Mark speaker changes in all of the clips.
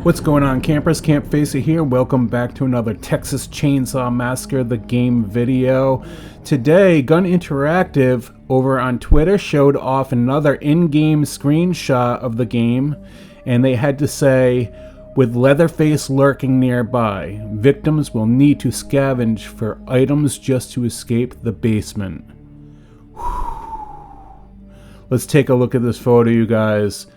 Speaker 1: What's going on, campers? Campfacer here. Welcome back to another Texas Chainsaw Massacre the game video. Today, Gun Interactive over on Twitter showed off another in-game screenshot of the game, and they had to say, with Leatherface lurking nearby, victims will need to scavenge for items just to escape the basement. Let's take a look at this photo, you guys.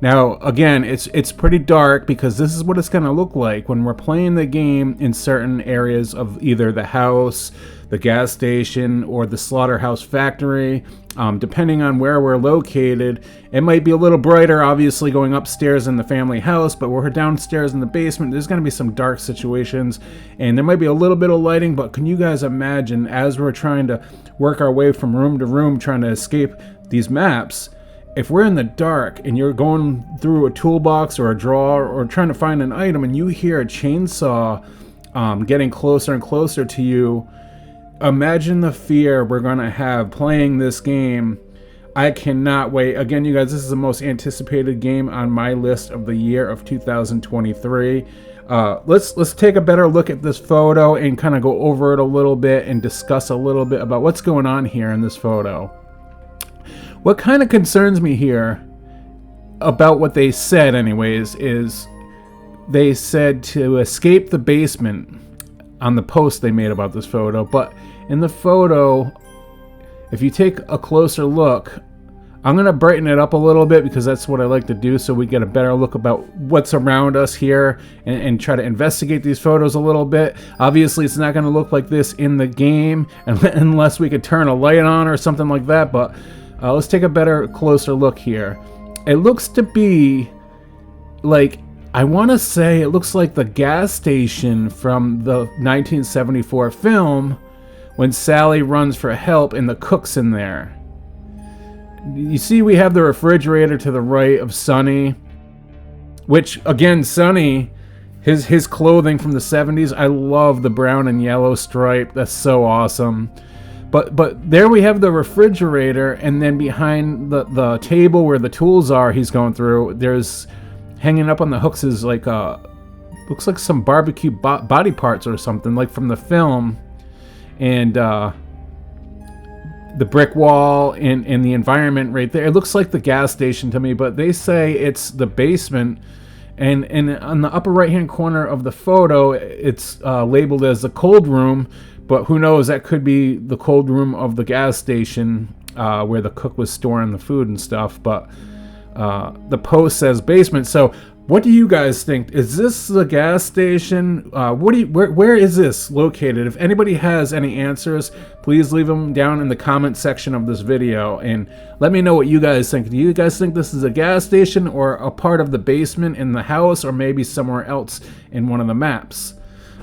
Speaker 1: Now, again, it's pretty dark because this is what it's going to look like when we're playing the game in certain areas of either the house, the gas station, or the slaughterhouse factory. Depending on where we're located, it might be a little brighter, obviously, going upstairs in the family house, but we're downstairs in the basement. There's going to be some dark situations, and there might be a little bit of lighting, but can you guys imagine, as we're trying to work our way from room to room, trying to escape these maps, if we're in the dark and you're going through a toolbox or a drawer or trying to find an item and you hear a chainsaw getting closer and closer to you, imagine the fear we're going to have playing this game. I cannot wait. Again, you guys, this is the most anticipated game on my list of the year of 2023. Let's take a better look at this photo and kind of go over it a little bit and discuss a little bit about what's going on here in this photo. What kind of concerns me here about what they said anyways is they said to escape the basement on the post they made about this photo, but in the photo, if you take a closer look, I'm going to brighten it up a little bit because that's what I like to do so we get a better look about what's around us here and try to investigate these photos a little bit. Obviously, it's not going to look like this in the game unless we could turn a light on or something like that, but let's take a better, closer look here. It looks to be like, I want to say it looks like the gas station from the 1974 film when Sally runs for help and the cook's in there. You see we have the refrigerator to the right of Sonny, which, again, Sonny, his clothing from the 70s, I love the brown and yellow stripe. That's so awesome. But there we have the refrigerator, and then behind the table where the tools are he's going through, there's hanging up on the hooks is like looks like some barbecue body parts or something, like from the film. And the brick wall and the environment right there, it looks like the gas station to me, but they say it's the basement. And on the upper right hand corner of the photo, it's labeled as the cold room. But who knows, that could be the cold room of the gas station where the cook was storing the food and stuff. But the post says basement. So what do you guys think? Is this the gas station? Where is this located? If anybody has any answers, please leave them down in the comment section of this video. And let me know what you guys think. Do you guys think this is a gas station or a part of the basement in the house or maybe somewhere else in one of the maps?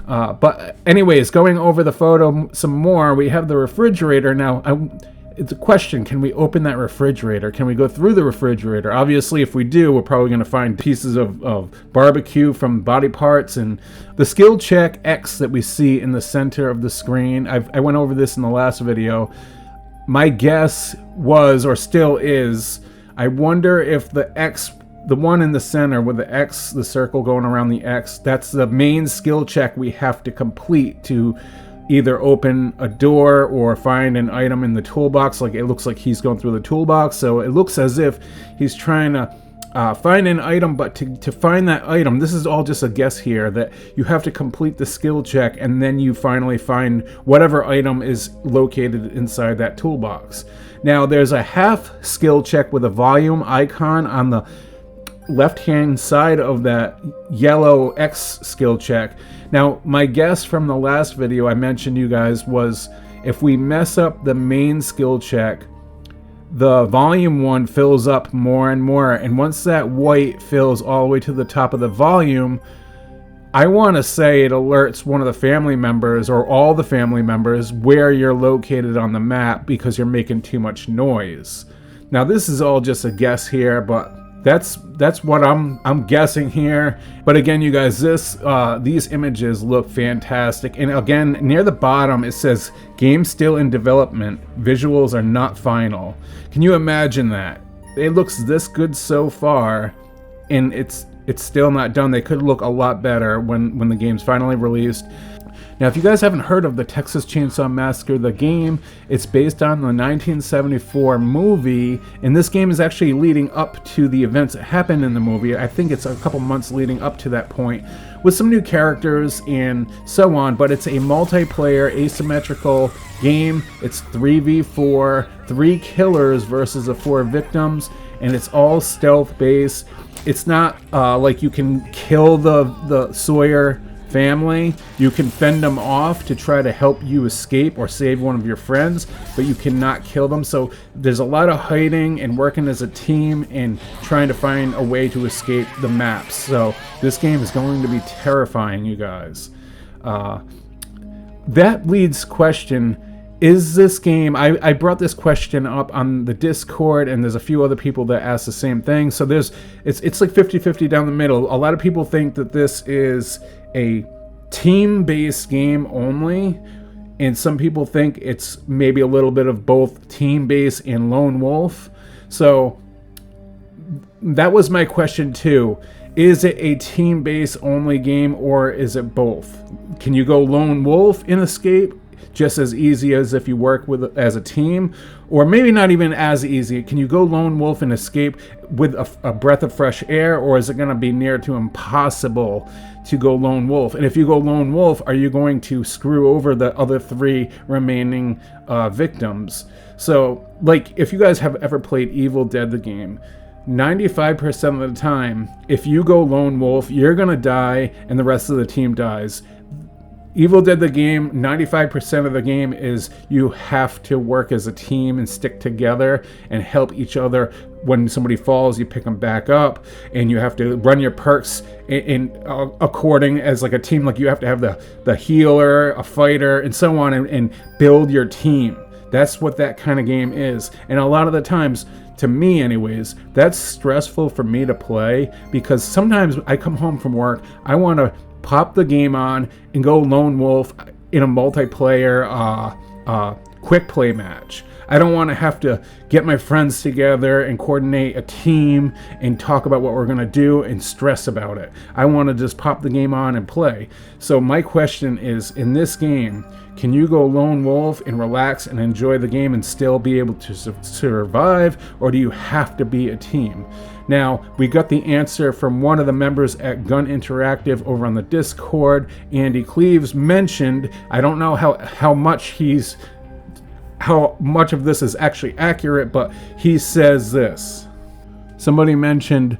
Speaker 1: But anyways, going over the photo some more, we have the refrigerator. Now, it's a question, can we open that refrigerator? Can we go through the refrigerator? Obviously, if we do, we're probably going to find pieces of barbecue from body parts. And the skill check X that we see in the center of the screen, I went over this in the last video. My guess was, or still is, I wonder if the X, the one in the center with the X, the circle going around the X, that's the main skill check we have to complete to either open a door or find an item in the toolbox. Like, it looks like he's going through the toolbox, so it looks as if he's trying to find an item, but to find that item, this is all just a guess here, that you have to complete the skill check and then you finally find whatever item is located inside that toolbox. Now, there's a half skill check with a volume icon on the left-hand side of that yellow X skill check. Now, my guess from the last video I mentioned you guys was if we mess up the main skill check, the volume one fills up more and more, and once that white fills all the way to the top of the volume, I want to say it alerts one of the family members or all the family members where you're located on the map because you're making too much noise. Now, this is all just a guess here, but that's what I'm guessing here. But again, you guys, these images look fantastic. And again, near the bottom it says game still in development, visuals are not final. Can you imagine that? It looks this good so far, and it's it's still not done. They could look a lot better when the game's finally released. Now, if you guys haven't heard of the Texas Chainsaw Massacre, the game, it's based on the 1974 movie, and this game is actually leading up to the events that happened in the movie. I think it's a couple months leading up to that point, with some new characters and so on, but it's a multiplayer asymmetrical game. It's 3v4, 3 killers versus the 4 victims, and it's all stealth based. It's not like you can kill the Sawyer family. You can fend them off to try to help you escape or save one of your friends, but you cannot kill them. So there's a lot of hiding and working as a team and trying to find a way to escape the maps. So this game is going to be terrifying, you guys. That leads question, is this game, I brought this question up on the Discord, and there's a few other people that asked the same thing. So it's like 50-50 down the middle. A lot of people think that this is a team-based game only, and some people think it's maybe a little bit of both team-based and lone wolf. So that was my question too. Is it a team-based only game, or is it both? Can you go lone wolf in Escape just as easy as if you work with as a team, or maybe not even as easy? Can you go lone wolf and Escape with a breath of fresh air, or is it going to be near to impossible to go lone wolf? And if you go lone wolf, are you going to screw over the other 3 remaining victims? So, like, if you guys have ever played Evil Dead the game, 95% of the time, if you go lone wolf, you're going to die and the rest of the team dies. Evil Dead the game, 95% of the game is you have to work as a team and stick together and help each other. When somebody falls, you pick them back up, and you have to run your perks in according as like a team. Like you have to have the healer, a fighter, and so on, and build your team. That's what that kind of game is. And a lot of the times, to me anyways, that's stressful for me to play, because sometimes I come home from work, I want to pop the game on and go lone wolf in a multiplayer quick play match. I don't want to have to get my friends together and coordinate a team and talk about what we're going to do and stress about it. I want to just pop the game on and play. So my question is, in this game, can you go lone wolf and relax and enjoy the game and still be able to survive, or do you have to be a team? Now, we got the answer from one of the members at Gun Interactive over on the Discord. Andy Cleaves mentioned, I don't know how much of this is actually accurate, but he says this. Somebody mentioned,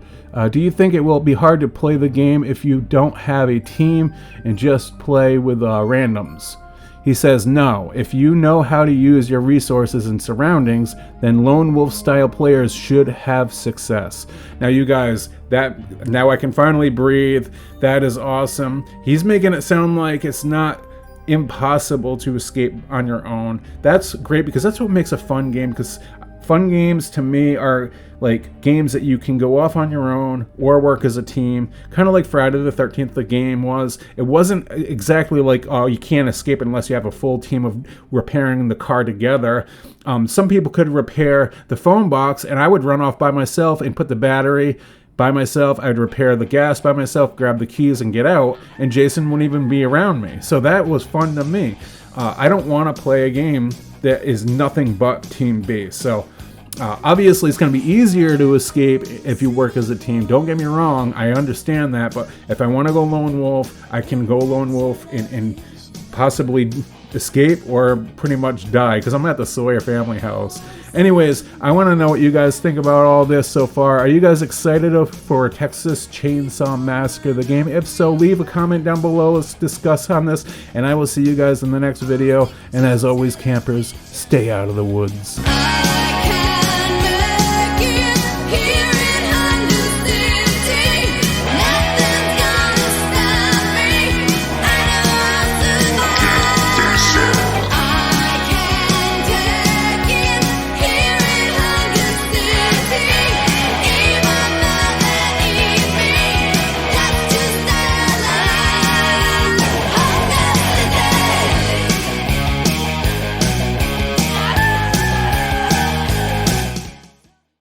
Speaker 1: do you think it will be hard to play the game if you don't have a team and just play with randoms? He says, no. If you know how to use your resources and surroundings, then lone wolf style players should have success. Now you guys, now I can finally breathe. That is awesome. He's making it sound like it's not impossible to escape on your own. That's great, because that's what makes a fun game, because fun games to me are like games that you can go off on your own or work as a team, kind of like Friday the 13th the game was. It wasn't exactly like, oh, you can't escape unless you have a full team of repairing the car together. Some people could repair the phone box, and I would run off by myself and put the battery by myself. I'd repair the gas by myself, grab the keys and get out, and Jason wouldn't even be around me. So that was fun to me. I don't want to play a game that is nothing but team based. So obviously it's going to be easier to escape if you work as a team. Don't get me wrong, I understand that, but if I want to go lone wolf, I can go lone wolf and possibly escape or pretty much die, because I'm at the Sawyer family house. Anyways, I want to know what you guys think about all this so far. Are you guys excited for Texas Chainsaw Massacre, the game? If so, leave a comment down below. Let's discuss on this, and I will see you guys in the next video. And as always, campers, stay out of the woods.